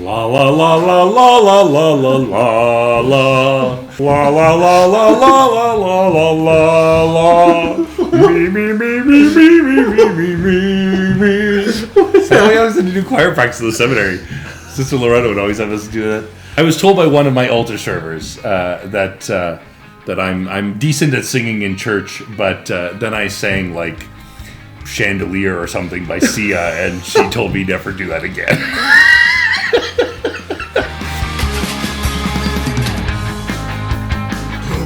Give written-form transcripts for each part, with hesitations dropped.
La la la la la la la la la la la la la la la la la la la me me me me me me me me me. So I always had to do choir practice in the seminary. Sister Loretta would always have us do that. I was told by one of my altar servers that I'm decent at singing in church, but then I sang like Chandelier or something by Sia, and she told me never do that again.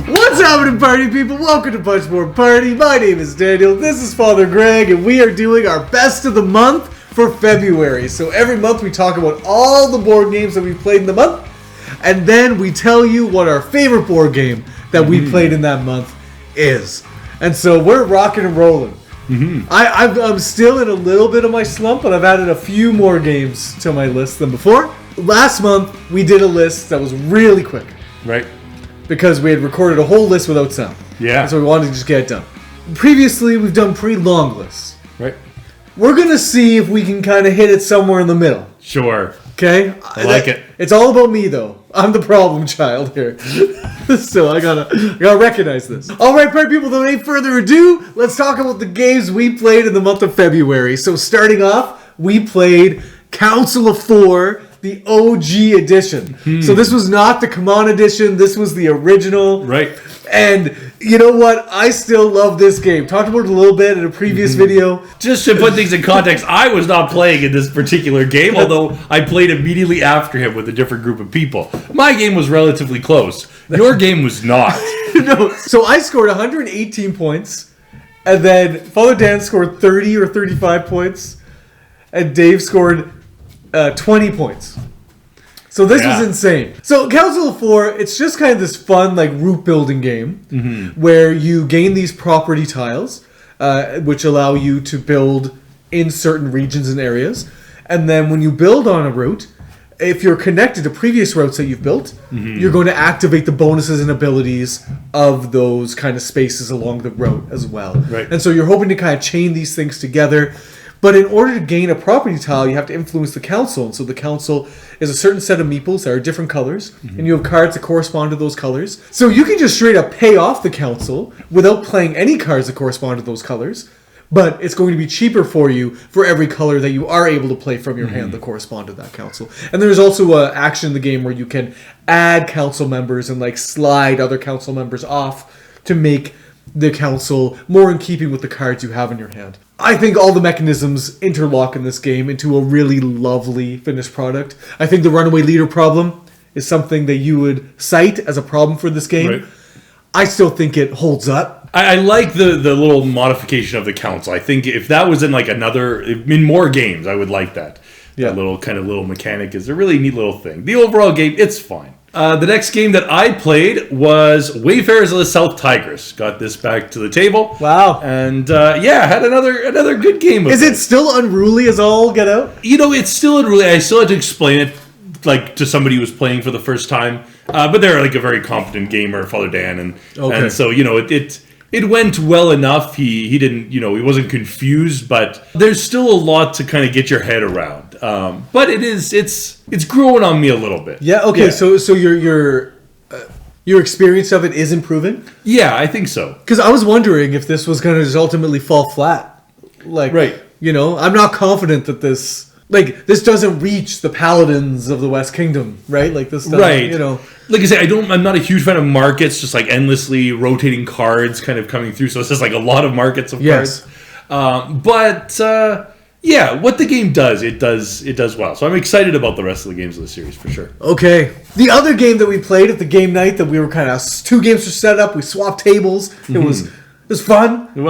What's happening, party people? Welcome to Punch Board Party. My name is Daniel. This is Father Greg, and we are doing our best of the month for February. So every month we talk about all the board games that we've played in the month, and then we tell you what our favorite board game that we played in that month is. And so we're rocking and rolling. I'm still in a little bit of my slump, but I've added a few more games to my list than before. Last month, we did a list that was really quick. Right. Because we had recorded a whole list without sound. Yeah. And so we wanted to just get it done. Previously, we've done pretty long lists. Right. We're going to see if we can kind of hit it somewhere in the middle. Sure. Okay? I like it. It's all about me, though. I'm the problem child here. So I gotta recognize this. Alright, party people, without any further ado, let's talk about the games we played in the month of February. So starting off, we played Council of Four, the OG edition. So this was not the Come On edition, this was the original. Right. And you know what? I still love this game. Talked about it a little bit in a previous video. Just to put things in context, I was not playing in this particular game, although I played immediately after him with a different group of people. My game was relatively close. Your game was not. No. So I scored 118 points, and then Father Dan scored 30 or 35 points, and Dave scored 20 points. So this was insane. So Council of Four, it's just kind of this fun like root building game where you gain these property tiles, which allow you to build in certain regions and areas. And then when you build on a route, if you're connected to previous routes that you've built, you're going to activate the bonuses and abilities of those kind of spaces along the route as well. Right. And so you're hoping to kind of chain these things together. But in order to gain a property tile, you have to influence the council. And so the council is a certain set of meeples that are different colors. And you have cards that correspond to those colors. So you can just straight up pay off the council without playing any cards that correspond to those colors. But it's going to be cheaper for you for every color that you are able to play from your hand that correspond to that council. And there's also an action in the game where you can add council members and like slide other council members off to make the council more in keeping with the cards you have in your hand. I think all the mechanisms interlock in this game into a really lovely finished product. I think the runaway leader problem is something that you would cite as a problem for this game. Right. I still think it holds up. I like the little modification of the council. I think if that was in like in more games, I would like that. Yeah. That little mechanic is a really neat little thing. The overall game, it's fine. The next game that I played was Wayfarers of the South Tigris. Got this back to the table. Wow. And had another good game of Is it still unruly as all get out? You know, it's still unruly. I still had to explain it like to somebody who was playing for the first time. But they're like a very competent gamer, Father Dan, and so it went well enough. He didn't, he wasn't confused, but there's still a lot to kind of get your head around. But it's growing on me a little bit. Yeah. Okay. Yeah. So your experience of it is improving. Yeah, I think so. Because I was wondering if this was going to just ultimately fall flat. Like, right. I'm not confident that this doesn't reach the paladins of the West Kingdom, right? Like this doesn't, right. Like I say, I'm not a huge fan of markets, just like endlessly rotating cards kind of coming through. So it's just like a lot of markets of cards. What the game does, it does well. So I'm excited about the rest of the games of the series for sure. Okay. The other game that we played at the game night that we were kind of 2 games were set up. We swapped tables. It was fun. It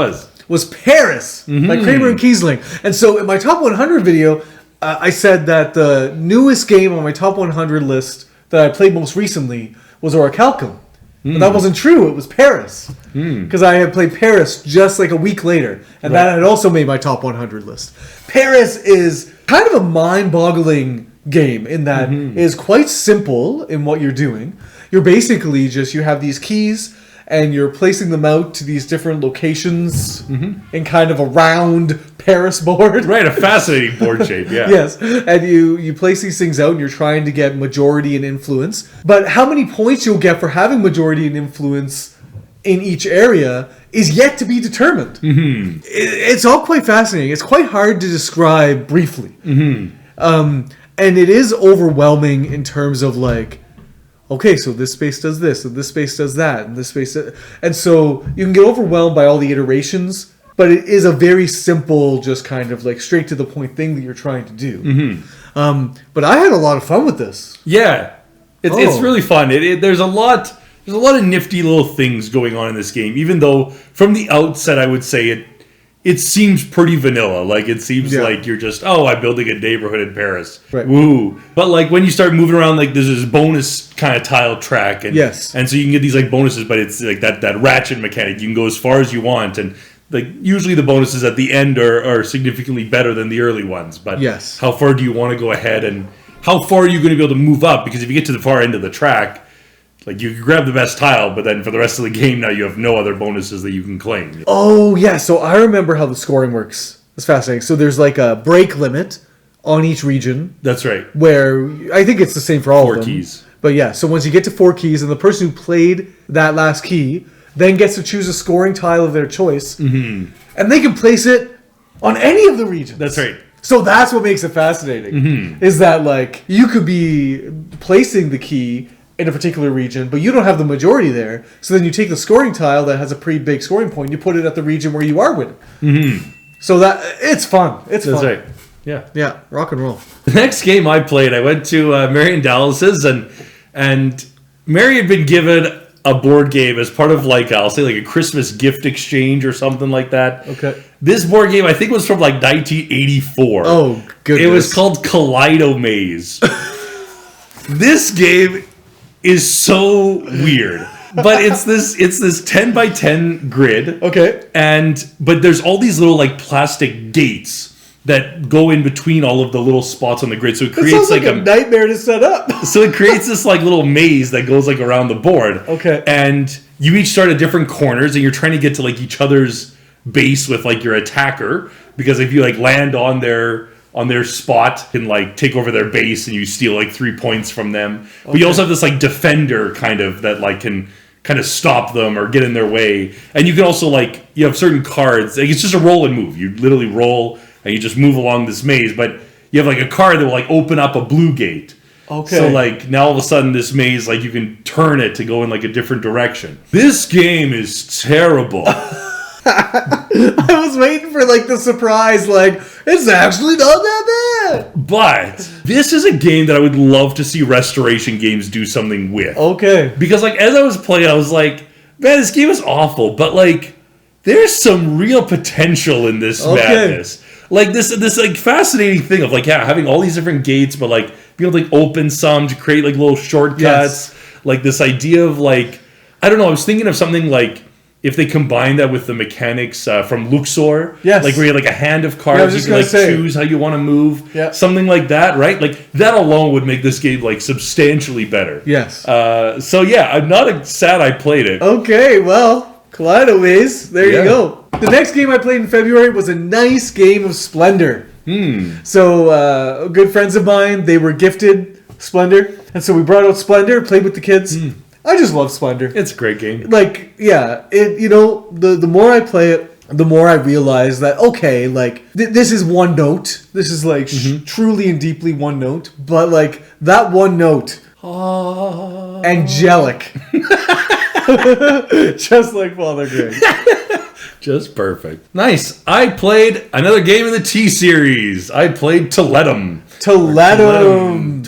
was Paris by Kramer and Kiesling. And so in my top 100 video, I said that the newest game on my top 100 list that I played most recently was Orichalcum. But that wasn't true. It was Paris. Because I had played Paris just like a week later. And that had also made my top 100 list. Paris is kind of a mind-boggling game in that it is quite simple in what you're doing. You're basically you have these keys and you're placing them out to these different locations in kind of a round Paris board. Right, a fascinating board shape, yeah. Yes, and you place these things out and you're trying to get majority and influence. But how many points you'll get for having majority and influence in each area is yet to be determined. It's all quite fascinating. It's quite hard to describe briefly. And it is overwhelming in terms of like, okay, so this space does this, and this space does that, and this space... And so you can get overwhelmed by all the iterations, but it is a very simple, just kind of like straight to the point thing that you're trying to do. But I had a lot of fun with this. Yeah. It's really fun. There's a lot of nifty little things going on in this game, even though from the outset I would say it seems pretty vanilla. Like, it seems like you're just, I'm building a neighborhood in Paris. Right. Woo. But, like, when you start moving around, like, there's this bonus kind of tile track. And, and so you can get these, like, bonuses, but it's, like, that ratchet mechanic. You can go as far as you want. And, like, usually the bonuses at the end are significantly better than the early ones. But how far do you want to go ahead? And how far are you going to be able to move up? Because if you get to the far end of the track, like, you can grab the best tile, but then for the rest of the game now you have no other bonuses that you can claim. Oh, yeah. So I remember how the scoring works. It's fascinating. So there's like a break limit on each region. That's right. Where I think it's the same for all of them. 4 keys. But yeah, so once you get to 4 keys, and the person who played that last key then gets to choose a scoring tile of their choice. And they can place it on any of the regions. That's right. So that's what makes it fascinating. Is that, like, you could be placing the key in a particular region, but you don't have the majority there. So then you take the scoring tile that has a pretty big scoring point, and you put it at the region where you are winning. So that it's fun. That's fun. Right. Yeah. Yeah. Rock and roll. The next game I played, I went to Mary and Dallas's, and Mary had been given a board game as part of, like, I'll say, like, a Christmas gift exchange or something like that. Okay. This board game, I think, was from, like, 1984. Oh, goodness. It was called Kaleido Maze. This game is so weird, but it's this 10 by 10 grid. Okay. But there's all these little, like, plastic gates that go in between all of the little spots on the grid. So it creates like a nightmare to set up. So it creates this, like, little maze that goes, like, around the board. Okay. And you each start at different corners, and you're trying to get to, like, each other's base with, like, your attacker, because if you, like, land on their spot, can, like, take over their base, and you steal, like, 3 points from them. But you also have this, like, defender kind of that, like, can kind of stop them or get in their way. And you can also, like, you have certain cards. Like, it's just a roll and move. You literally roll and you just move along this maze. But you have, like, a card that will, like, open up a blue gate. Okay. So, like, now all of a sudden this maze, like, you can turn it to go in, like, a different direction. This game is terrible. I was waiting for, like, the surprise, like, it's actually not that bad. But this is a game that I would love to see restoration games do something with. Okay. Because, like, as I was playing, I was like, man, this game is awful, but, like, there's some real potential in this madness. Like, this like, fascinating thing of, like, having all these different gates, but, like, being able to, like, open some to create, like, little shortcuts. Yes. Like, this idea of, like, I don't know, I was thinking of something, like, if they combine that with the mechanics from Luxor, yes, like where you have, like, a hand of cards, you can, like, choose how you want to move, something like that, right? Like, that alone would make this game, like, substantially better. Yes. So yeah, I'm not sad I played it. Okay, well, Kaleido Maze, there you go. The next game I played in February was a nice game of Splendor. So, good friends of mine, they were gifted Splendor, and so we brought out Splendor, played with the kids. I just love Splendor. It's a great game. Like, yeah, the more I play it, the more I realize that, okay, like, this is one note. This is, like, truly and deeply one note. But, like, that one note, angelic. Just like Father Greg. Just perfect. Nice. I played another game in the T-Series. I played Tiletum. Tiletum.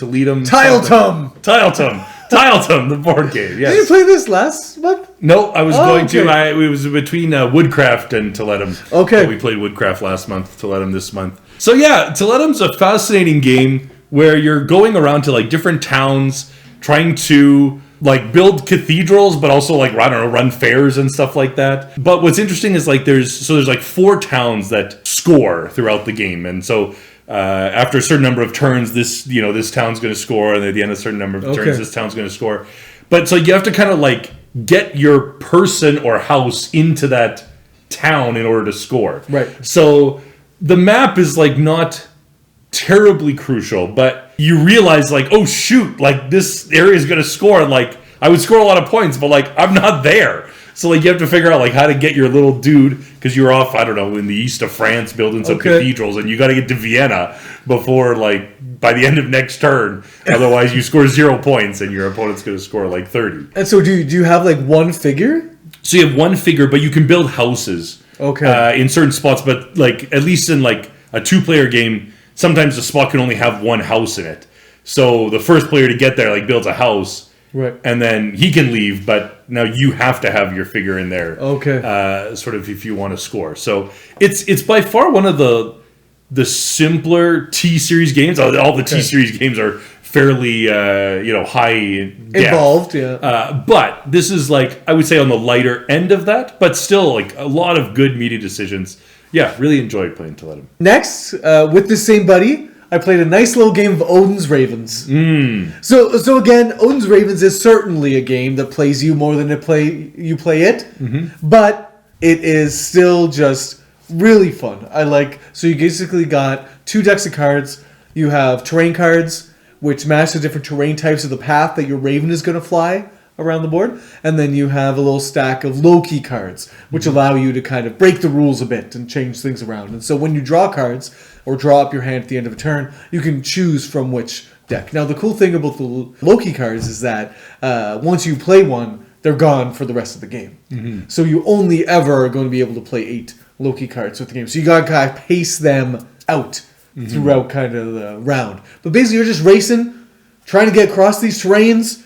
Tiletum, the board game. Yes. Did you play this last month? No, I was going to. It was between Woodcraft and Tiletum. Okay. So we played Woodcraft last month, Tiletum this month. So yeah, Tiletum's a fascinating game where you're going around to, like, different towns trying to, like, build cathedrals, but also, like, I don't know, run fairs and stuff like that. But what's interesting is, like, there's like 4 towns that score throughout the game, and so after a certain number of turns, this town's going to score, and at the end of a certain number of turns, this town's going to score. But so you have to kind of, like, get your person or house into that town in order to score. Right. So the map is like not terribly crucial, but you realize like, oh shoot, like this area is going to score. Like I would score a lot of points, but like I'm not there. So like you have to figure out like how to get your little dude, because you're off, I don't know, in the east of France building some cathedrals, and you got to get to Vienna before like by the end of next turn. Otherwise you score 0 points and your opponent's going to score like 30. And so do you have like one figure? So you have one figure, but you can build houses in certain spots. But like at least in like a 2-player game, sometimes the spot can only have one house in it. So the first player to get there like builds a house, right, and then he can leave. But now you have to have your figure in there, sort of if you want to score. So it's by far one of the simpler T-Series games. All the T-Series games are fairly high involved, but this is like I would say on the lighter end of that, but still like a lot of good media decisions. Yeah, really enjoyed playing Tiletum. Next, with the same buddy, I played a nice little game of Odins Ravens. So again, Odins Ravens is certainly a game that plays you more than you play it, but it is still just really fun. So you basically got 2 decks of cards. You have terrain cards, which match the different terrain types of the path that your Raven is going to fly around the board. And then you have a little stack of low-key cards, which allow you to kind of break the rules a bit and change things around. And so when you draw cards, or draw up your hand at the end of a turn, you can choose from which deck. Now, the cool thing about the low-key cards is that once you play one, they're gone for the rest of the game. So you only ever are going to be able to play 8 low-key cards with the game. So you got to kind of pace them out throughout kind of the round. But basically, you're just racing, trying to get across these terrains.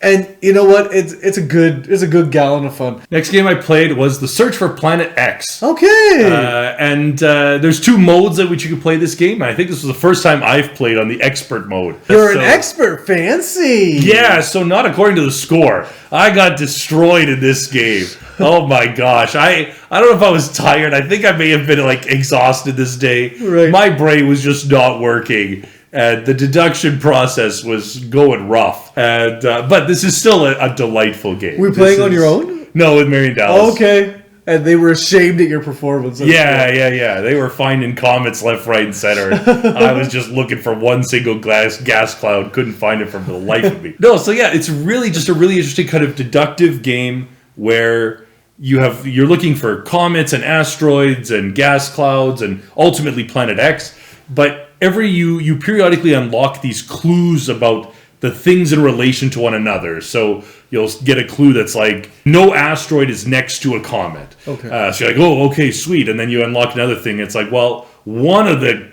And you know what? It's a good gallon of fun. Next game I played was The Search for Planet X. Okay. And there's 2 modes at which you can play this game. And I think this was the first time I've played on the expert mode. You're an expert, fancy. Yeah, so not according to the score. I got destroyed in this game. Oh my gosh. I don't know if I was tired. I think I may have been like exhausted this day. Right. My brain was just not working. And the deduction process was going rough. And but this is still a delightful game. Were you playing on your own? No, with Mary and Dallas. Okay. And they were ashamed at your performance. Yeah. They were finding comets left, right, and center. I was just looking for one single gas cloud. Couldn't find it for the life of me. No, so yeah, it's really just a really interesting kind of deductive game where you're looking for comets and asteroids and gas clouds and ultimately Planet X. But you periodically unlock these clues about the things in relation to one another. So you'll get a clue that's like, no asteroid is next to a comet. Okay. So you're like, oh, okay, sweet. And then you unlock another thing. It's like, well, one of the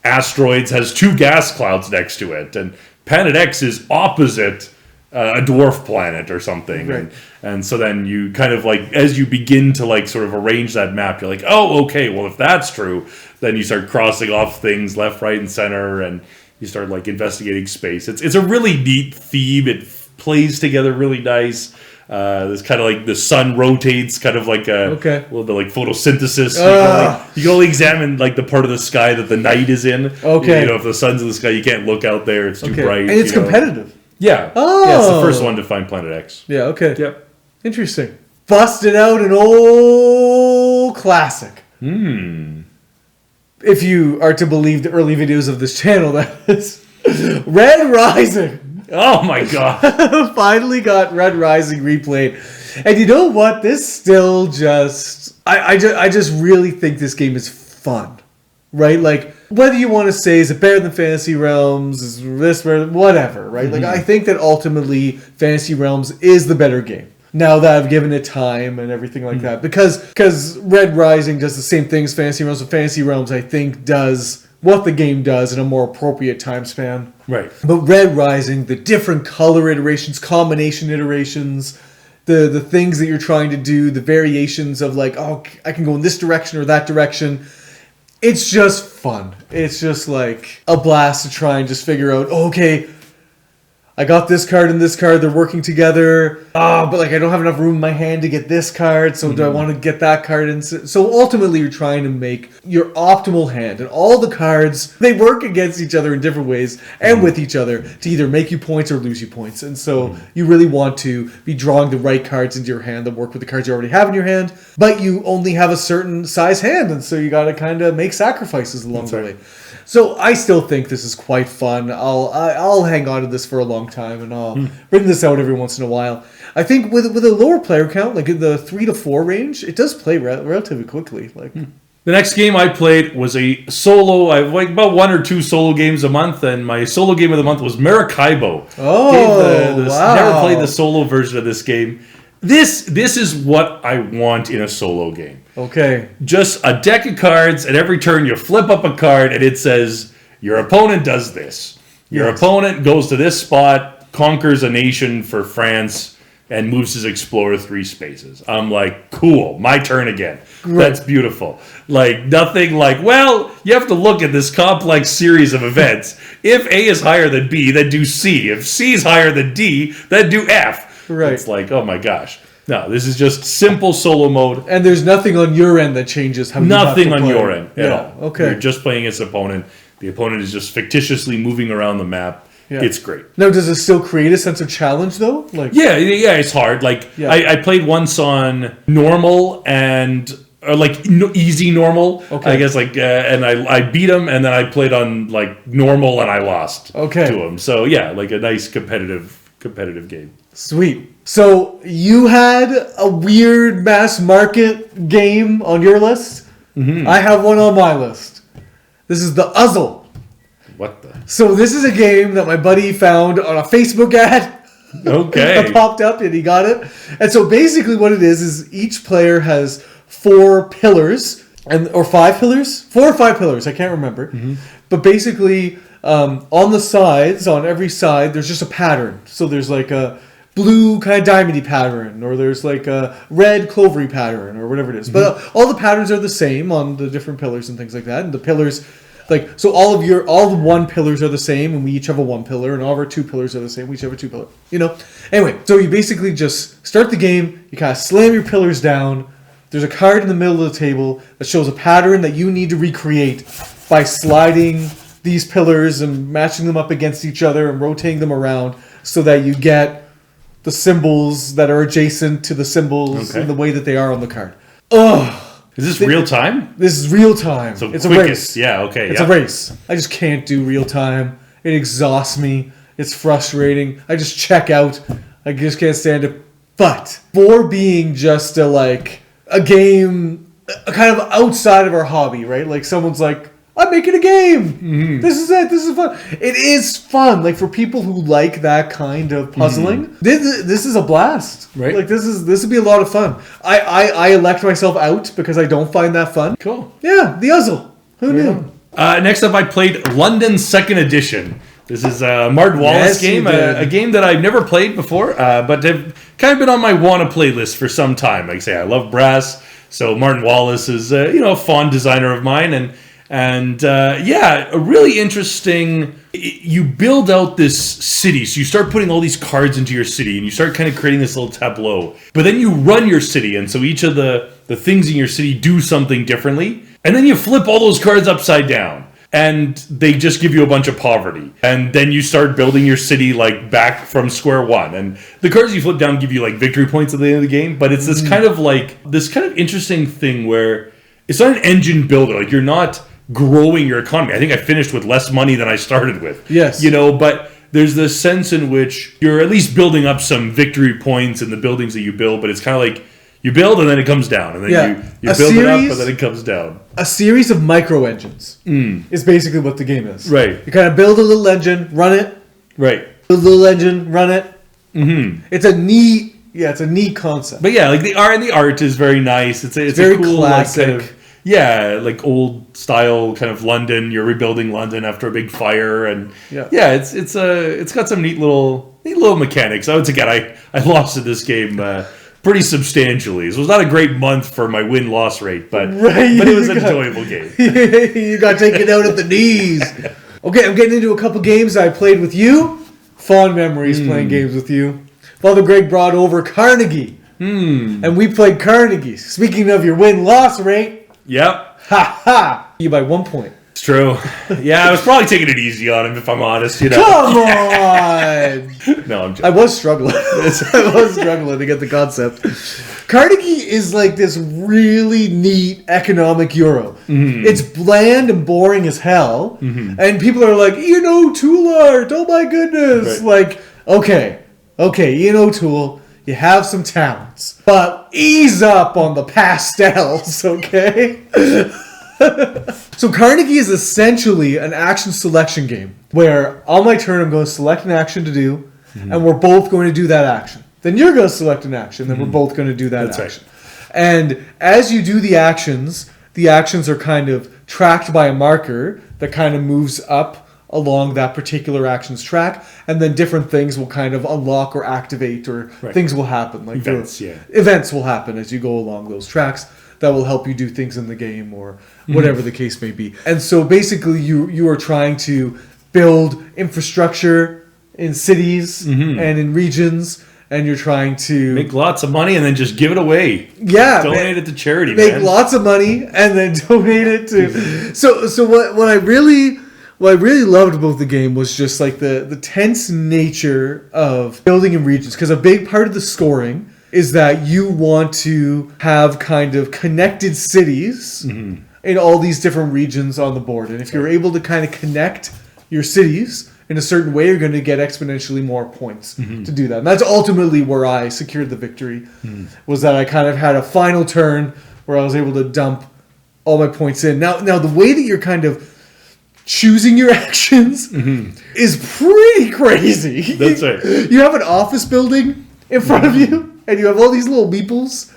asteroids has 2 gas clouds next to it. And Planet X is opposite a dwarf planet or something. Right. And so then you kind of like, as you begin to like sort of arrange that map, you're like, oh, okay, well, if that's true, then you start crossing off things left, right, and center, and you start like investigating space. It's a really neat theme. It plays together really nice. There's kind of like the sun rotates, kind of like a little bit like photosynthesis. You can only examine like the part of the sky that the night is in. Okay. If the sun's in the sky, you can't look out there. It's too bright. And it's competitive. Yeah. Oh. Yeah, it's the first one to find Planet X. Yeah, okay. Yep. Interesting. Busted out an old classic. If you are to believe the early videos of this channel, that is Red Rising. Oh my god. Finally got Red Rising replayed. And you know what? This still just... I just really think this game is fun. Right? Like, whether you want to say, is it better than Fantasy Realms? Is this better? Whatever, right? Like, I think that ultimately Fantasy Realms is the better game. Now that I've given it time and everything like that. Because Red Rising does the same thing as Fantasy Realms. And Fantasy Realms, I think, does what the game does in a more appropriate time span. Right. But Red Rising, the different color iterations, combination iterations, the things that you're trying to do, the variations of like, oh, I can go in this direction or that direction. It's just fun. It's just like a blast to try and just figure out, okay, I got this card and this card, they're working together. But like I don't have enough room in my hand to get this card, so do I want to get that card? And so ultimately you're trying to make your optimal hand. And all the cards, they work against each other in different ways and with each other to either make you points or lose you points. And so you really want to be drawing the right cards into your hand that work with the cards you already have in your hand, but you only have a certain size hand, and so you got to kind of make sacrifices along the way. So I still think this is quite fun. I'll hang on to this for a long time, and I'll bring this out every once in a while. I think with a lower player count, like in the 3 to 4 range, it does play relatively quickly. Like The next game I played was a solo. I have like about 1 or 2 solo games a month, and my solo game of the month was Maracaibo. Wow! Never played the solo version of this game. This is what I want in a solo game. Okay. Just a deck of cards, and every turn you flip up a card, and it says, your opponent does this. Your opponent goes to this spot, conquers a nation for France, and moves his explorer 3 spaces. I'm like, cool, my turn again. Right. That's beautiful. Like, nothing like, well, you have to look at this complex series of events. If A is higher than B, then do C. If C is higher than D, then do F. Right. It's like, oh my gosh. No, this is just simple solo mode. And there's nothing on your end that changes how you have to play. Nothing on your end at all. Okay. You're just playing its opponent. The opponent is just fictitiously moving around the map. Yeah. It's great. Now, does it still create a sense of challenge, though? Like, yeah, it's hard. Like, I played once on normal and... Or like easy normal, I guess. Like, and I beat him, and then I played on like normal, and I lost to him. So yeah, like a nice competitive game. Sweet. So you had a weird mass market game on your list. Mm-hmm. I have one on my list. This is the Ozil. What the? So this is a game that my buddy found on a Facebook ad. Okay. That popped up, and he got it. And so basically, what it is each player has 4 pillars, or 5 pillars? 4 or 5 pillars, I can't remember. Mm-hmm. But basically, on the sides, on every side, there's just a pattern. So there's like a blue kind of diamondy pattern, or there's like a red clovery pattern, or whatever it is. Mm-hmm. But all the patterns are the same on the different pillars and things like that. And the pillars, like, so all the 1 pillars are the same, and we each have a 1 pillar, and all of our 2 pillars are the same. We each have a 2 pillar. You know? Anyway, so you basically just start the game, you kind of slam your pillars down. There's a card in the middle of the table that shows a pattern that you need to recreate by sliding these pillars and matching them up against each other and rotating them around so that you get the symbols that are adjacent to the symbols in the way that they are on the card. Ugh. Is this real time? This is real time. So it's quickest. A race. Yeah, okay. It's a race. I just can't do real time. It exhausts me. It's frustrating. I just check out. I just can't stand it. But for being just a game kind of outside of our hobby, right? Like someone's like, I'm making a game. Mm-hmm. This is it. This is fun. It is fun. Like for people who like that kind of puzzling, this is a blast. Right? Like this would be a lot of fun. I elect myself out because I don't find that fun. Cool. Yeah, the Ozil. Who knew? Next up, I played London 2nd Edition. This is a Martin Wallace game, a game that I've never played before, but have kind of been on my wanna-play list for some time. Like I say, I love brass, so Martin Wallace is a fond designer of mine, and a really interesting. You build out this city, so you start putting all these cards into your city, and you start kind of creating this little tableau. But then you run your city, and so each of the things in your city do something differently, and then you flip all those cards upside down. And they just give you a bunch of poverty. And then you start building your city like back from square one. And the cards you flip down give you like victory points at the end of the game. But it's this kind of interesting thing where it's not an engine builder. Like you're not growing your economy. I think I finished with less money than I started with. Yes. But there's this sense in which you're at least building up some victory points in the buildings that you build. But it's kind of like you build and then it comes down. And then you build it up and then it comes down. A series of micro engines is basically what the game is. Right. You kind of build a little engine, run it. Right. Build a little engine, run it. Mm-hmm. It's a neat concept. But yeah, like the art is very nice. It's very a cool classic. Like old style kind of London. You're rebuilding London after a big fire, and it's got some neat little mechanics. Once again, I lost in this game pretty substantially. So it was not a great month for my win-loss rate, but it was an enjoyable game. You got taken out at the knees. Okay, I'm getting into a couple games I played with you. Fond memories playing games with you. Father Greg brought over Carnegie. And we played Carnegie. Speaking of your win-loss rate. Yep. Ha ha! You by 1 point. It's true. Yeah, I was probably taking it easy on him, if I'm honest. Come on! No, I'm joking. I was struggling. I was struggling to get the concept. Carnegie is like this really neat economic euro. It's bland and boring as hell. And people are like, tool art, oh my goodness. Right. Like, okay, tool. You have some talents, but ease up on the pastels, okay? So Carnegie is essentially an action selection game where on my turn I'm going to select an action to do, and we're both going to do that action. Then you're going to select an action, then we're both going to do that action. Right. And as you do the actions are kind of tracked by a marker that kind of moves up along that particular action's track, and then different things will kind of unlock or activate, or things will happen. Like events will happen as you go along those tracks that will help you do things in the game, or whatever the case may be. And so basically you are trying to build infrastructure in cities and in regions, and you're trying to make lots of money and then just give it away. Yeah, donate it to charity. Make lots of money and then donate it to. So what I really loved about the game was just like the tense nature of building in regions, because a big part of the scoring is that you want to have kind of connected cities in all these different regions on the board. And if you're able to kind of connect your cities in a certain way, you're going to get exponentially more points to do that. And that's ultimately where I secured the victory, was that I kind of had a final turn where I was able to dump all my points in. Now the way that you're kind of choosing your actions is pretty crazy. That's right. You have an office building in front of you, and you have all these little meeples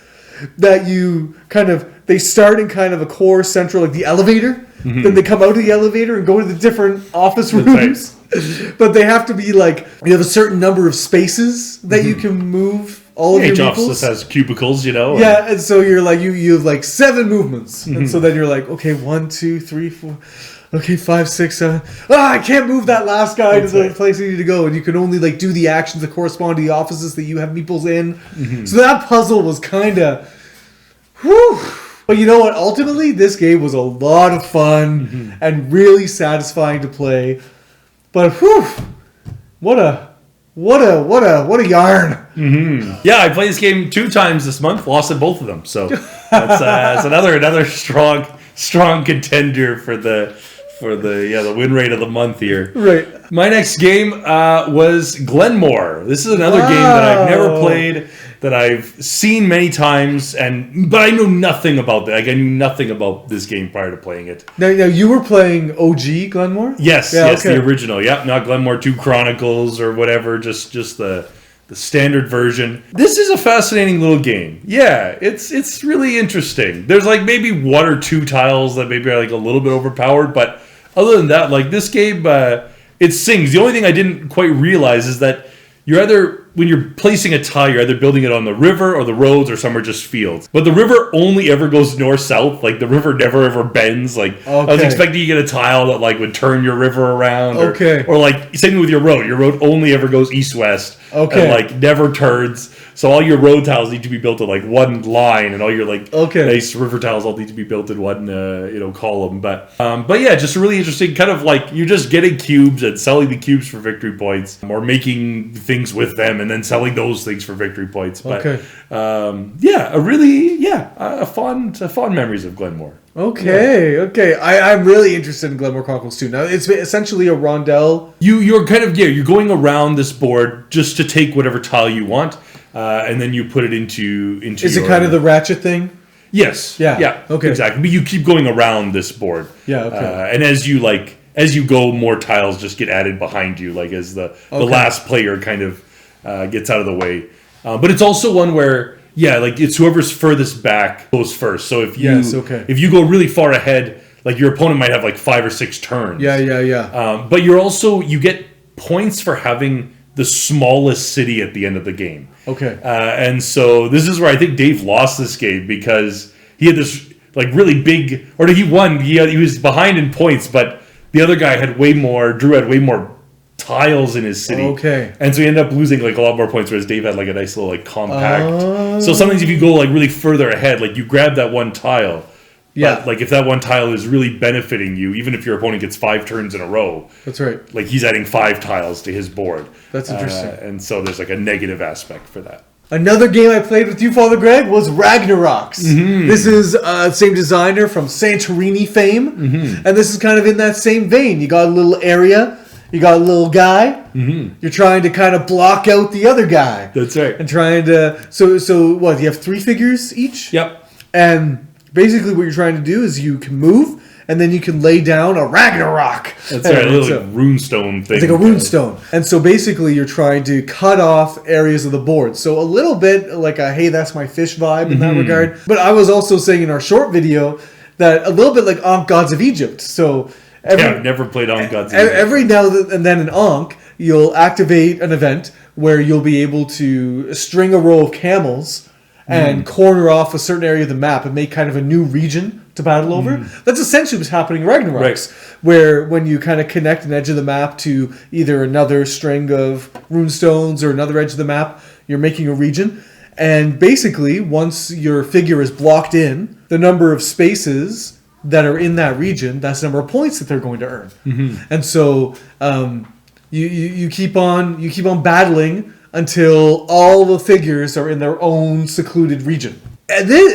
that you they start in kind of a core central, like the elevator. Then they come out of the elevator and go to the different office rooms. Right. But they have to be like, you have a certain number of spaces that you can move all of your meeples. Each office has cubicles, Yeah, and so you're like, you have like 7 movements. And so then you're like, okay, 1, 2, 3, 4... Okay, 5, 6, 7. I can't move that last guy to the place you need to go. And you can only like do the actions that correspond to the offices that you have meeples in. So that puzzle was kind of... Whew. But you know what? Ultimately, this game was a lot of fun and really satisfying to play. But whew, what a yarn. Yeah, I played this game 2 times this month, lost in both of them. So that's another strong contender for the win rate of the month here. Right. My next game was Glenmore. This is another game that I've never played, that I've seen many times, but I know nothing about that. Like, I knew nothing about this game prior to playing it. Now you were playing OG Glenmore? Yes, the original. Yeah, not Glenmore 2 Chronicles or whatever, just the standard version. This is a fascinating little game. Yeah, it's really interesting. There's like maybe 1 or 2 tiles that maybe are like a little bit overpowered, but other than that, like this game, it sings. The only thing I didn't quite realize is that when you're placing a tile, you're either building it on the river or the roads or somewhere just fields. But the river only ever goes north-south. Like, the river never ever bends. Like, I was expecting you to get a tile that, like, would turn your river around. Or like, same with your road. Your road only ever goes east-west. And, like, never turns. So all your road tiles need to be built in, like, one line. And all your, like, nice river tiles all need to be built in one, column. But yeah, just really interesting. Kind of like, you're just getting cubes and selling the cubes for victory points. Or making things with them and then selling those things for victory points. But fond memories of Glenmore. Okay. I'm really interested in Glenmore Chronicles 2. Now, it's essentially a rondel. You're going around this board just to take whatever tile you want, and then you put it into. Is it kind of the ratchet thing? Yes. Yeah. Okay. Exactly. But you keep going around this board. Yeah. Okay. And as you go, more tiles just get added behind you, like as the last player kind of gets out of the way. But it's also one where, it's whoever's furthest back goes first. So if you go really far ahead, like your opponent might have like 5 or 6 turns. Yeah. But you get points for having the smallest city at the end of the game. Okay. And so this is where I think Dave lost this game, because he had this like really big, or he won. He was behind in points, but the other guy Drew had way more tiles in his city. Okay. And so he ended up losing like a lot more points, whereas Dave had like a nice little like compact. So sometimes if you go like really further ahead, like you grab that one tile. Yeah. But like if that one tile is really benefiting you, even if your opponent gets 5 turns in a row. That's right. Like he's adding 5 tiles to his board. That's interesting. And so there's like a negative aspect for that. Another game I played with you, Father Greg, was Ragnarok. This is same designer from Santorini fame. And this is kind of in that same vein. You got a little area. You got a little guy. You're trying to kind of block out the other guy. That's right. And trying to... So what, you have 3 figures each? Yep. And basically what you're trying to do is you can move, and then you can lay down a Ragnarok. That's right, a little like runestone thing. It's like a runestone. And so basically you're trying to cut off areas of the board. So a little bit like a, hey, that's my fish vibe in that regard. But I was also saying in our short video that a little bit like Ankh Gods of Egypt. So... I've never played Ankh Gods of Egypt. Every now and then in Ankh, you'll activate an event where you'll be able to string a row of camels and corner off a certain area of the map and make kind of a new region to battle over. That's essentially what's happening in Ragnarok, right. where when you kind of connect an edge of the map to either another string of runestones or another edge of the map, you're making a region. And basically, once your figure is blocked in, the number of spaces that are in that region, that's the number of points that they're going to earn. And so you keep on battling until all the figures are in their own secluded region. And then,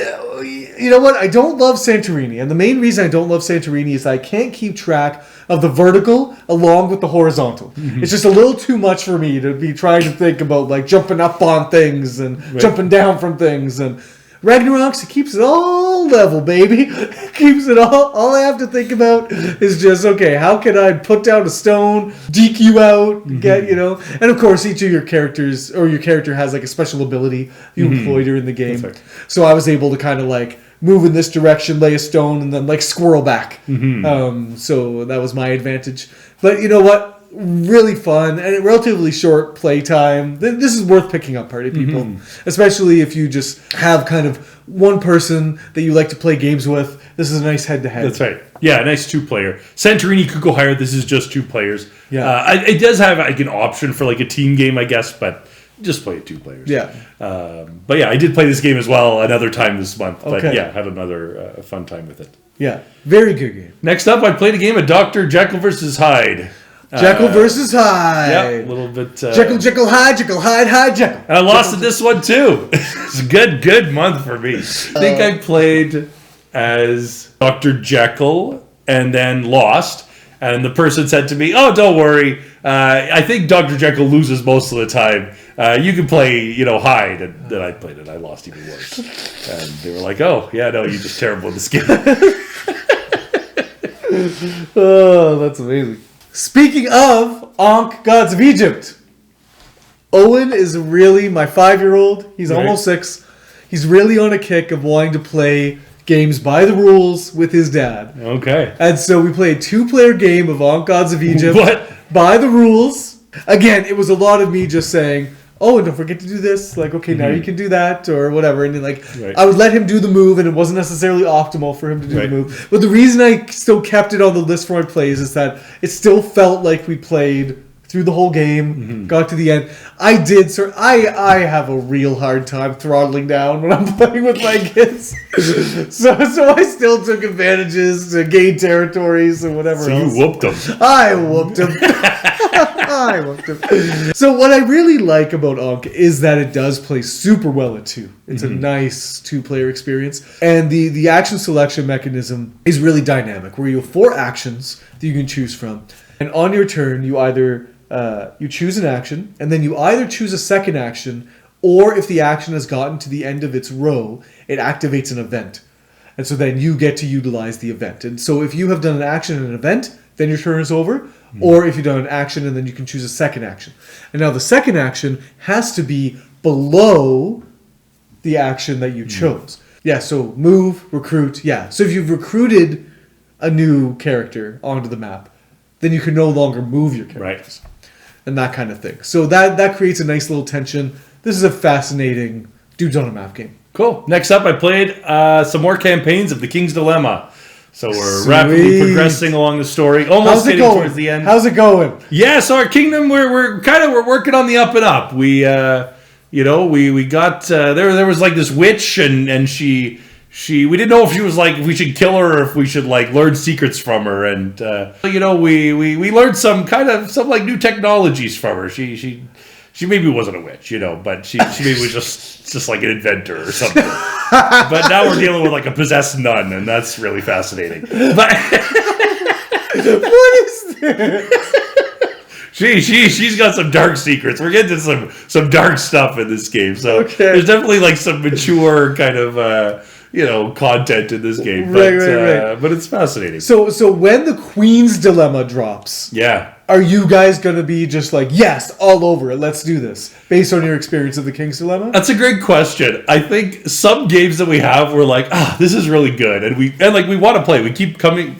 you know what? I don't love Santorini. And the main reason I don't love Santorini is I can't keep track of the vertical along with the horizontal. It's just a little too much for me to be trying to think about like jumping up on things and jumping down from things. And Ragnarok's, it keeps it all level, baby. It keeps it all I have to think about is just, okay, how can I put down a stone, deke you out, get, and of course each of your characters, or your character has like a special ability you employed her in the game. Right. So I was able to kind of like move in this direction, lay a stone, and then like squirrel back. So that was my advantage. But you know what? Really fun and relatively short play time. This is worth picking up, party people, especially if you just have kind of one person that you like to play games with. This is a nice head-to-head. That's right. Yeah, a nice 2-player. Santorini could go higher. This is just 2 players. Yeah, it does have like an option for like a team game, I guess, but just play it 2 players. Yeah. But yeah, I did play this game as well another time this month. Okay. But yeah, had another fun time with it. Yeah, very good game. Next up, I played a game of Dr. Jekyll versus Hyde. Jekyll versus Hyde. Yeah, a little bit. Jekyll, Hyde, Jekyll, Hyde, Jekyll. And I lost at this one too. It's a good month for me. I think I played as Dr. Jekyll and then lost. And the person said to me, "Oh, don't worry. I think Dr. Jekyll loses most of the time. You can play, Hyde." And then I played it. I lost even worse. And they were like, "Oh, yeah, no, you're just terrible at this game." Oh, that's amazing. Speaking of Ankh Gods of Egypt, Owen is really my 5-year-old. He's almost 6. He's really on a kick of wanting to play games by the rules with his dad. Okay. And so we played a 2-player game of Ankh Gods of Egypt. What? By the rules. Again, it was a lot of me just saying, oh, and don't forget to do this. Like, okay, now you can do that or whatever. And then, like, I would let him do the move, and it wasn't necessarily optimal for him to do the move. But the reason I still kept it on the list for my plays is that it still felt like we played through the whole game, got to the end. I have a real hard time throttling down when I'm playing with my kids. so I still took advantages to gain territories and whatever else. So you whooped him. I whooped him. I whooped him. So what I really like about Ankh is that it does play super well at 2. It's a nice 2-player experience. And the action selection mechanism is really dynamic, where you have 4 actions that you can choose from. And on your turn, you either you choose an action, and then you either choose a second action, or if the action has gotten to the end of its row, it activates an event. And so then you get to utilize the event. And so if you have done an action and an event, then your turn is over. Or if you've done an action, and then you can choose a second action. And now the second action has to be below the action that you chose. Yeah, so move, recruit, yeah. So if you've recruited a new character onto the map, then you can no longer move your characters. Right. And that kind of thing. So that creates a nice little tension. This is a fascinating dudes on a map game. Cool. Next up, I played some more campaigns of The King's Dilemma. So we're Sweet. rapidly progressing along the story, almost getting towards the end. How's it going? Yeah, so our kingdom, we're working on the up and up. We we got there was like this witch, and she we didn't know if she was like, if we should kill her or if we should like learn secrets from her, and we learned some like new technologies from her. She maybe wasn't a witch, but she maybe was just like an inventor or something. But now we're dealing with like a possessed nun, and that's really fascinating. But What is this? she's got some dark secrets. We're getting to some dark stuff in this game. So there's definitely like some mature kind of content in this game. But, Right. But it's fascinating. So when the Queen's Dilemma drops, Yeah. are you guys going to be just like, yes, all over it, let's do this, based on your experience of the King's Dilemma? That's a great question. I think some games that we have, we're like, this is really good, and we want to play. It keeps coming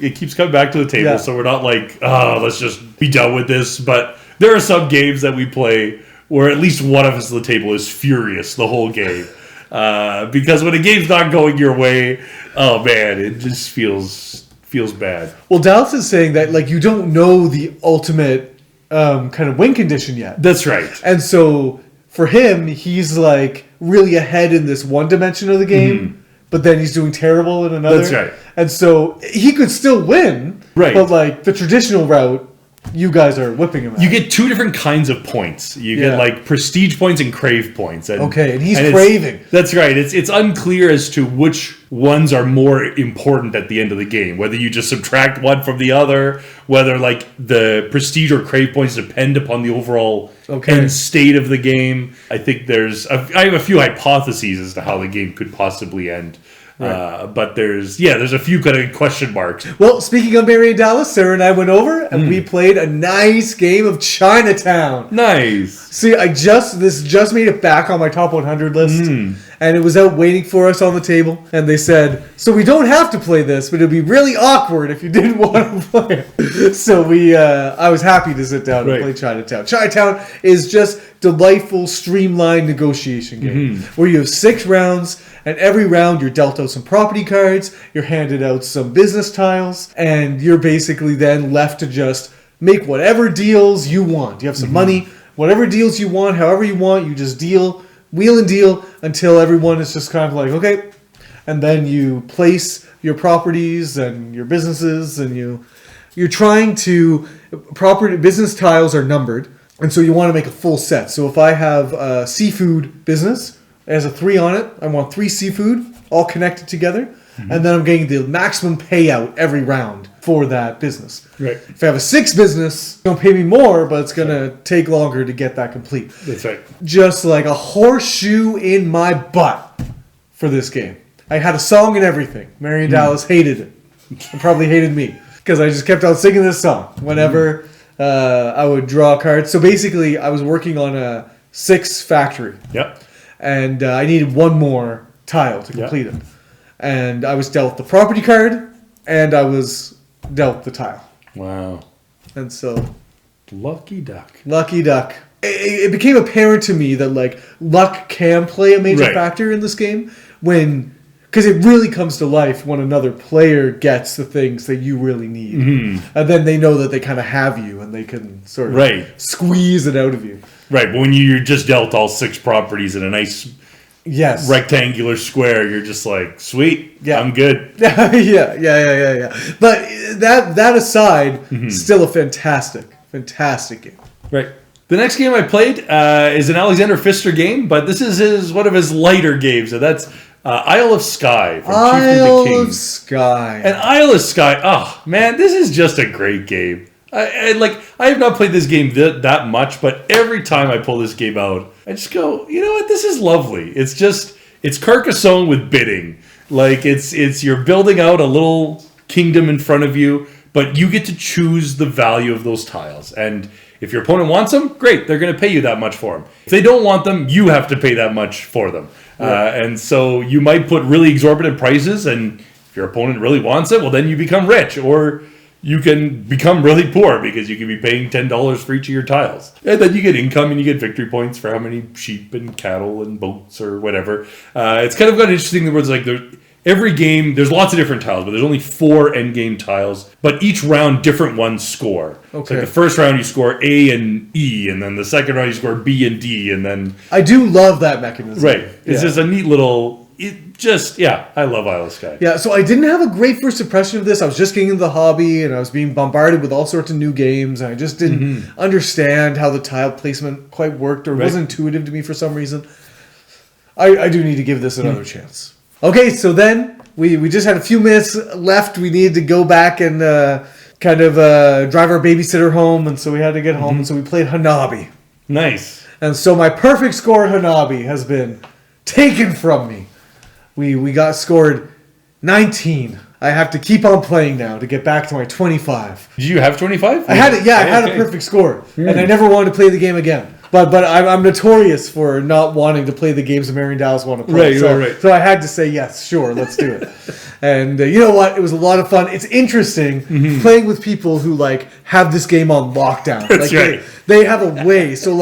back to the table, so we're not like, let's just be done with this. But there are some games that we play where at least one of us at the table is furious the whole game. Because when a game's not going your way, oh man, it just feels bad. Well, Dallas is saying that like you don't know the ultimate kind of win condition yet. That's right. And so for him, he's like really ahead in this one dimension of the game, but then he's doing terrible in another. That's right. And so he could still win, right? But like the traditional route, you guys are whipping him out. You get two different kinds of points. You get like prestige points and crave points. And he's craving. That's right. It's unclear as to which ones are more important at the end of the game. Whether you just subtract one from the other, whether like the prestige or crave points depend upon the overall end state of the game. I think I have a few hypotheses as to how the game could possibly end. Right. But there's a few kind of question marks. Well, speaking of Mary and Dallas, Sarah and I went over and we played a nice game of Chinatown. Nice. See, this just made it back on my top 100 list, and it was out waiting for us on the table. And they said, so we don't have to play this, but it'd be really awkward if you didn't want to play it. So I was happy to sit down and play Chinatown. Chinatown is just delightful, streamlined negotiation game where you have 6 rounds. And every round you're dealt out some property cards, you're handed out some business tiles, and you're basically then left to just make whatever deals you want. You have some money, whatever deals you want, however you want, you just wheel and deal until everyone is just kind of like, okay. And then you place your properties and your businesses, and you're trying to, business tiles are numbered, and so you want to make a full set. So if I have a seafood business, it has a 3 on it. I want 3 seafood, all connected together. And then I'm getting the maximum payout every round for that business. Right. If I have a 6 business, it's going to pay me more, but it's going to take longer to get that complete. That's right. Just like a horseshoe in my butt for this game. I had a song and everything. Mary and Dallas hated it. And probably hated me. Because I just kept on singing this song whenever I would draw cards. So basically, I was working on a 6 factory. Yep. And I needed one more tile to complete it. And I was dealt the property card, and I was dealt the tile. Wow. And so... Lucky duck. Lucky duck. It became apparent to me that, like, luck can play a major factor in this game because it really comes to life when another player gets the things that you really need. And then they know that they kind of have you, and they can sort of squeeze it out of you. Right, but when you're just dealt all 6 properties in a nice rectangular square, you're just like, sweet, I'm good. yeah. But that aside, still a fantastic game. Right. The next game I played is an Alexander Pfister game, but this is one of his lighter games, and that's Isle of Skye from Chief of the King. Isle of Skye. And Isle of Skye, oh man, this is just a great game. I have not played this game that much, but every time I pull this game out, I just go, you know what? This is lovely. It's Carcassonne with bidding. Like it's you're building out a little kingdom in front of you, but you get to choose the value of those tiles. And if your opponent wants them, great, they're going to pay you that much for them. If they don't want them, you have to pay that much for them. And so you might put really exorbitant prices, and if your opponent really wants it, well, then you become rich, or you can become really poor because you can be paying $10 for each of your tiles. And then you get income and you get victory points for how many sheep and cattle and boats or whatever. It's kind of got interesting where it's like every game, there's lots of different tiles, but there's only 4 end game tiles. But each round, different ones score. Okay. So like the first round, you score A and E, and then the second round, you score B and D, and then... I do love that mechanism. Right. It's just a neat little... I love Isle of Skye. Yeah, so I didn't have a great first impression of this. I was just getting into the hobby, and I was being bombarded with all sorts of new games, and I just didn't understand how the tile placement quite worked, or wasn't intuitive to me for some reason. I do need to give this another chance. Okay, so then we just had a few minutes left. We needed to go back and drive our babysitter home, and so we had to get home, and so we played Hanabi. Nice. And so my perfect score at Hanabi has been taken from me. We got scored 19. I have to keep on playing now to get back to my 25. Did you have 25? I had it. Yeah, I had a perfect score, and I never wanted to play the game again. But I'm notorious for not wanting to play the games that Marion Dallas want to play. Right. So I had to say yes, sure, let's do it. And you know what? It was a lot of fun. It's interesting playing with people who have this game on lockdown. That's right. They have a way. So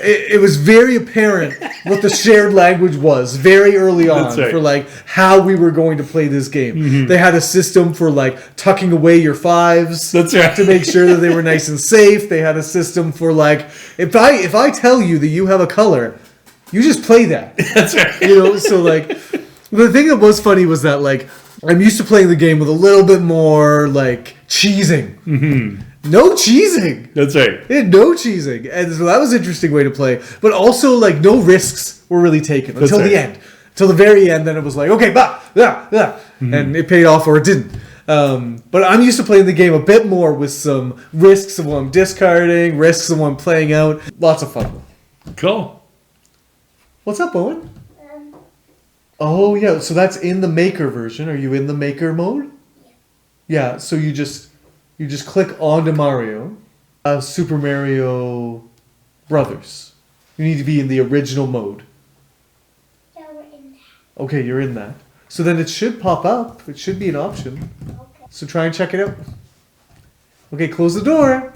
it was very apparent what the shared language was very early on for how we were going to play this game. They had a system for tucking away your 5s. That's right. To make sure that they were nice and safe. They had a system for if I tell you that you have a color, you just play that. That's right. So the thing that was funny was that I'm used to playing the game with a little bit more cheesing. No cheesing. That's right. They had no cheesing. And so that was an interesting way to play. But also, no risks were really taken until the end. Until the very end, then it was okay, and it paid off or it didn't. But I'm used to playing the game a bit more with some risks of what I'm discarding, risks of what I'm playing out. Lots of fun. Cool. What's up, Owen? Oh, yeah. So that's in the Maker version. Are you in the Maker mode? Yeah. So you just click onto Mario, Super Mario Brothers. You need to be in the original mode. Yeah, we're in that. Okay, you're in that. So then it should pop up. It should be an option. Okay. So try and check it out. Okay, close the door.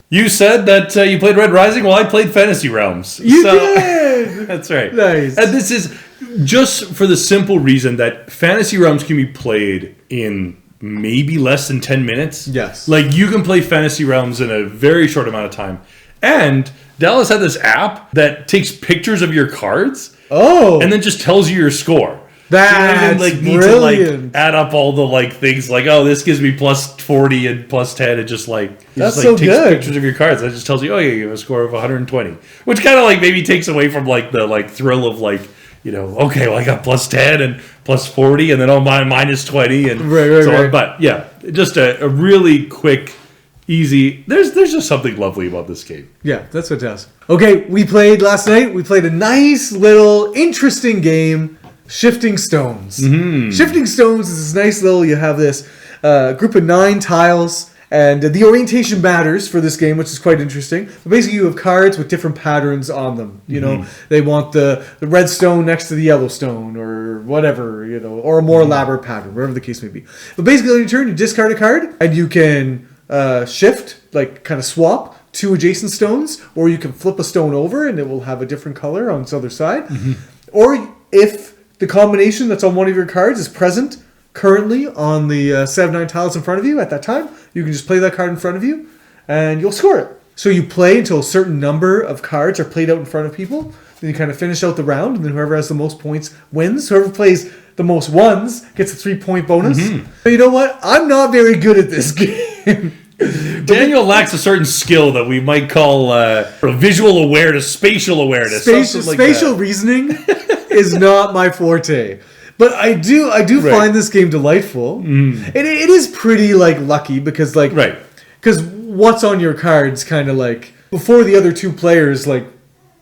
You said that you played Red Rising. Well, I played Fantasy Realms. You did! That's right. Nice. And this is just for the simple reason that Fantasy Realms can be played in maybe less than 10 minutes. Yes. You can play Fantasy Realms in a very short amount of time. And Dallas had this app that takes pictures of your cards. Oh. And then just tells you your score. That's so you don't even, brilliant. Need to add up all the things this gives me plus 40 and plus 10. It just That's so takes good. pictures of your cards. That just tells you, you have a score of 120, which kind of maybe takes away from the thrill of okay, well I got plus 10 and plus 40 and then minus 20 and so on. But yeah, just a really quick, easy. There's just something lovely about this game. Yeah, that's fantastic. Okay, we played last night. We played a nice little interesting game. Shifting Stones. Shifting Stones is this nice little, you have this group of 9 tiles, and the orientation matters for this game, which is quite interesting. But basically, you have cards with different patterns on them. They want the red stone next to the yellow stone, or whatever, or a more elaborate pattern, whatever the case may be. But basically, on your turn, you discard a card, and you can shift, kind of swap 2 adjacent stones, or you can flip a stone over, and it will have a different color on its other side. Or if the combination that's on one of your cards is present currently on the 7 9 tiles in front of you at that time, you can just play that card in front of you and you'll score it. So you play until a certain number of cards are played out in front of people. Then you kind of finish out the round, and then whoever has the most points wins. Whoever plays the most ones gets a 3-point bonus. But you know what? I'm not very good at this game. Daniel lacks a certain skill that we might call visual awareness, spatial awareness. Spatial reasoning is not my forte. But I do find this game delightful. And it is pretty lucky because because what's on your cards kind of before the other 2 players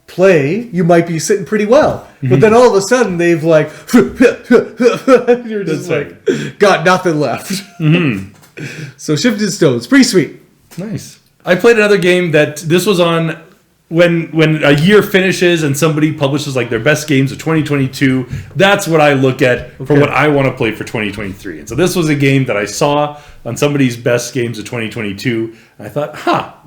play, you might be sitting pretty well. But then all of a sudden they've you're just got nothing left. So Shifted Stones, pretty sweet. Nice. I played another game that this was on when a year finishes and somebody publishes their best games of 2022. That's what I look at for what I want to play for 2023. And so this was a game that I saw on somebody's best games of 2022. And I thought,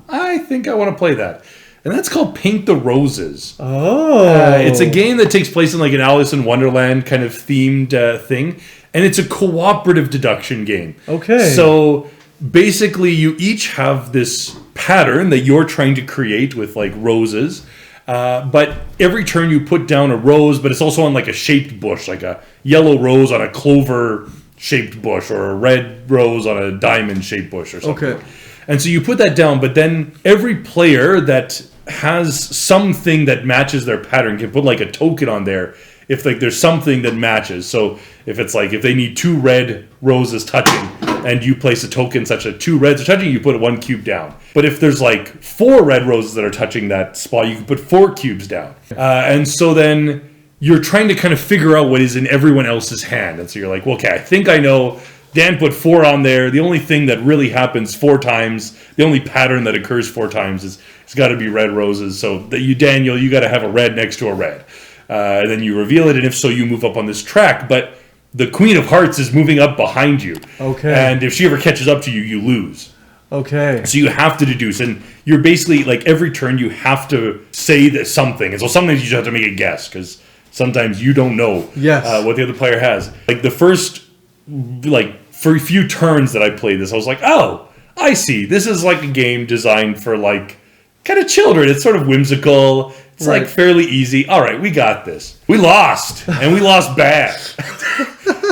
I think I want to play that. and that's called Paint the Roses. Oh. It's a game that takes place in like an Alice in Wonderland kind of themed thing, and it's a cooperative deduction game. Okay. So basically, you each have this pattern that you're trying to create with like roses. But every turn you put down a rose, but it's also on like a shaped bush, like a yellow rose on a clover-shaped bush, or a red rose on a diamond-shaped bush, or something. Okay. And so you put that down, but then every player that has something that matches their pattern can put like a token on there if like there's something that matches. So if it's like if they need 2 red roses touching, and you place a token such that 2 reds are touching, you put 1 cube down. But if there's like 4 red roses that are touching that spot, you can put 4 cubes down. And so then you're trying to kind of figure out what is in everyone else's hand. And so you're like, well, okay, I think I know. Dan put 4 on there. The only thing that really happens 4 times, the only pattern that occurs 4 times is it's got to be red roses. So that you, Daniel, you got to have a red next to a red. And then you reveal it, and if so, you move up on this track. But the Queen of Hearts is moving up behind you. Okay. And if she ever catches up to you, you lose. Okay. So you have to deduce. And you're basically, like, every turn you have to say that something. And so sometimes you just have to make a guess, because sometimes you don't know what the other player has. Like, the first, like, for a few turns that I played this, I was like, oh, I see. This is, like, a game designed for, like, kind of children. It's sort of whimsical. It's like fairly easy. All right, we got this. We lost, and we lost bad.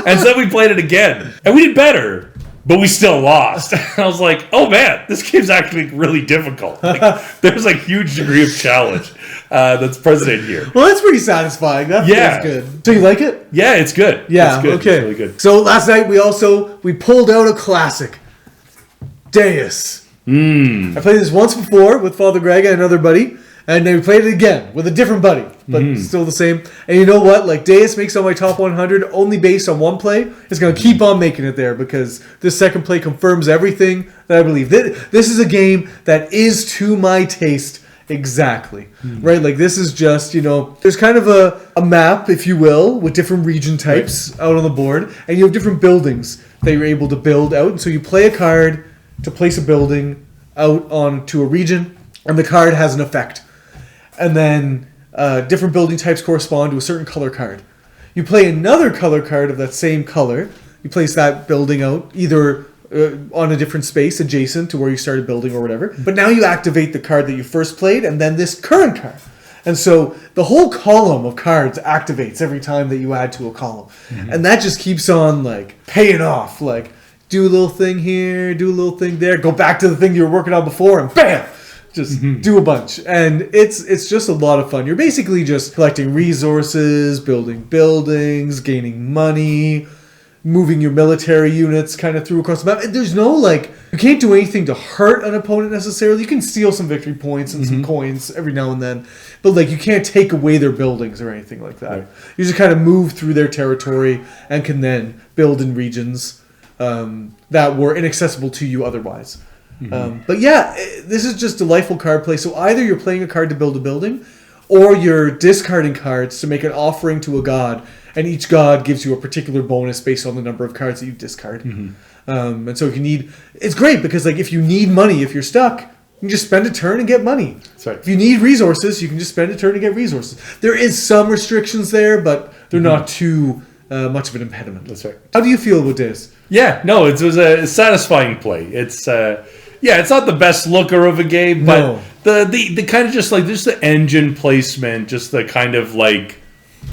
And so then we played it again, and we did better, but we still lost. And I was like, oh man, this game's actually really difficult. Like, there's a huge degree of challenge that's present in here. Well, that's pretty satisfying. That's good. So you like it? Yeah, it's good. Yeah, it's good. okay. It's really good. So last night we pulled out a classic, Deus. I played this once before with Father Greg and another buddy. And then we played it again with a different buddy, but still the same. And you know what? Like, Deus makes on my top 100 only based on one play. It's going to keep on making it there because this second play confirms everything that I believe. This is a game that is to my taste exactly, right? Like, this is just, there's kind of a map, if you will, with different region types out on the board. And you have different buildings that you're able to build out. And so you play a card to place a building out onto a region, and the card has an effect. And then different building types correspond to a certain color card. You play another color card of that same color. You place that building out either on a different space adjacent to where you started building or whatever. But now you activate the card that you first played and then this current card. And so the whole column of cards activates every time that you add to a column. And that just keeps on like paying off. Like, do a little thing here, do a little thing there, go back to the thing you were working on before, and bam! Just do a bunch. And it's just a lot of fun. You're basically just collecting resources, building buildings, gaining money, moving your military units kind of through across the map. And there's no, like, you can't do anything to hurt an opponent necessarily. You can steal some victory points and some coins every now and then. But, like, you can't take away their buildings or anything like that. Right. You just kind of move through their territory and can then build in regions that were inaccessible to you otherwise. But yeah, this is just delightful card play. So either you're playing a card to build a building, or you're discarding cards to make an offering to a god, and each god gives you a particular bonus based on the number of cards that you discard. And so if you need, it's great because like if you need money, if you're stuck, you can just spend a turn and get money. That's right. If you need resources, you can just spend a turn and get resources. There is some restrictions there, but they're not too much of an impediment. That's right. How do you feel about this? Yeah, no, it was a satisfying play. It's it's not the best looker of a game, but the kind of just like just the engine placement, just the kind of like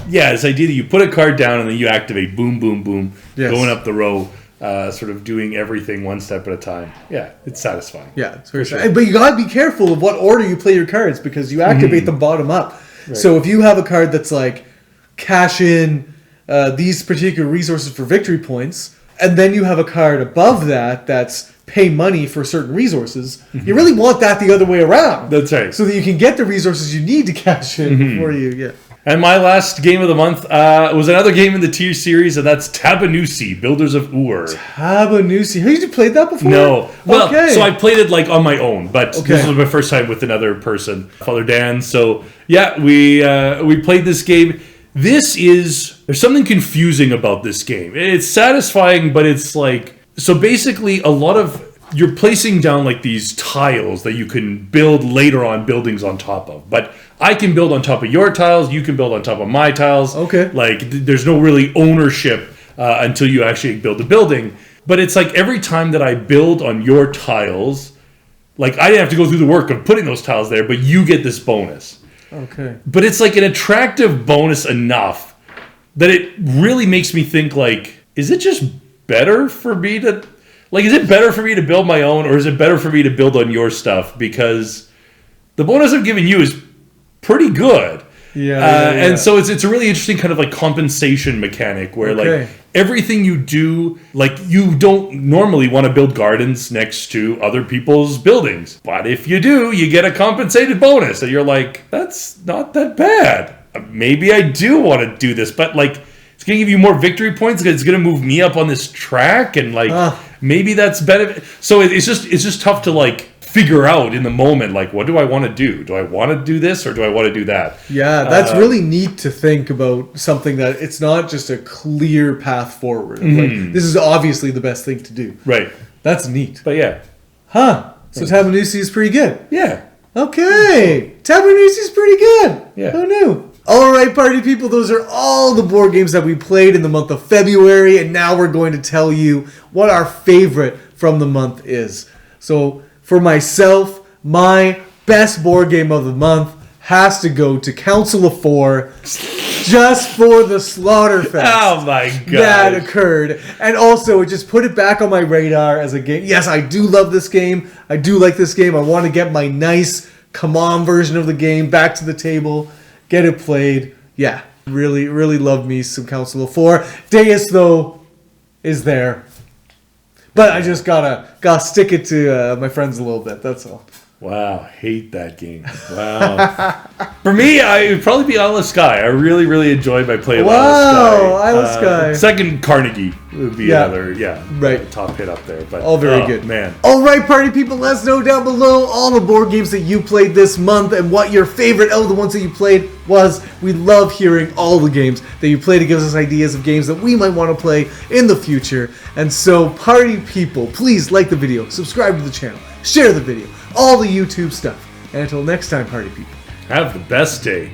this idea that you put a card down and then you activate boom, boom, boom, going up the row, sort of doing everything one step at a time. Yeah, it's satisfying. Yeah, it's very satisfying. But you gotta be careful of what order you play your cards because you activate them bottom up. Right. So if you have a card that's like cash in these particular resources for victory points, and then you have a card above that that's pay money for certain resources, you really want that the other way around. That's right. So that you can get the resources you need to cash in before you, And my last game of the month was another game in the tier series, and that's Tappanusi, Builders of Ur. Tappanusi. Have you played that before? No. Well, so I played it like on my own, but this was my first time with another person, Father Dan. So yeah, we played this game. There's something confusing about this game. It's satisfying, but it's like, so basically a lot of you're placing down like these tiles that you can build later on buildings on top of. But I can build on top of your tiles, you can build on top of my tiles. Okay. Like there's no really ownership until you actually build the building. But it's like every time that I build on your tiles, like I didn't have to go through the work of putting those tiles there, but you get this bonus. Okay. But it's like an attractive bonus enough that it really makes me think like, is it just better for me to... Like, is it better for me to build my own, or is it better for me to build on your stuff? Because the bonus I'm giving you is pretty good. Yeah. And so it's a really interesting kind of like compensation mechanic where like everything you do, like you don't normally want to build gardens next to other people's buildings. But if you do, you get a compensated bonus. And you're like, that's not that bad. Maybe I do want to do this, but like it's going to give you more victory points because it's going to move me up on this track and like maybe that's better. So it's just tough to like figure out in the moment, like, what do I want to do? Do I want to do this or do I want to do that? Yeah, that's really neat to think about something that it's not just a clear path forward. Like, this is obviously the best thing to do. Right. That's neat. But yeah. Huh. So Tappanusi is pretty good. Yeah. Okay. Tappanusi is pretty good. Yeah. Who knew? All right, party people, those are all the board games that we played in the month of February, and now we're going to tell you what our favorite from the month is. So, for myself, my best board game of the month has to go to Council of Four, just for the Slaughterfest Oh my god. that occurred. And also, it just put it back on my radar as a game. Yes, I do love this game. I do like this game. I want to get my nice, come on version of the game back to the table. Get it played. Yeah, really, really love me some Council of Four. Deus, though, is there. But I just gotta stick it to my friends a little bit. That's all. Wow, hate that game. Wow. For me, it would probably be Isle of Skye. I really, really enjoyed my play of Isle of Skye. Wow, Isle of Skye. Second, Carnegie would be another, right. top hit up there. But All very good. Man. All right, party people, let us know down below all the board games that you played this month and what your favorite of the ones that you played was. We love hearing all the games that you played. It gives us ideas of games that we might want to play in the future. And so, party people, please like the video, subscribe to the channel, share the video, all the YouTube stuff. And until next time, party people. Have the best day.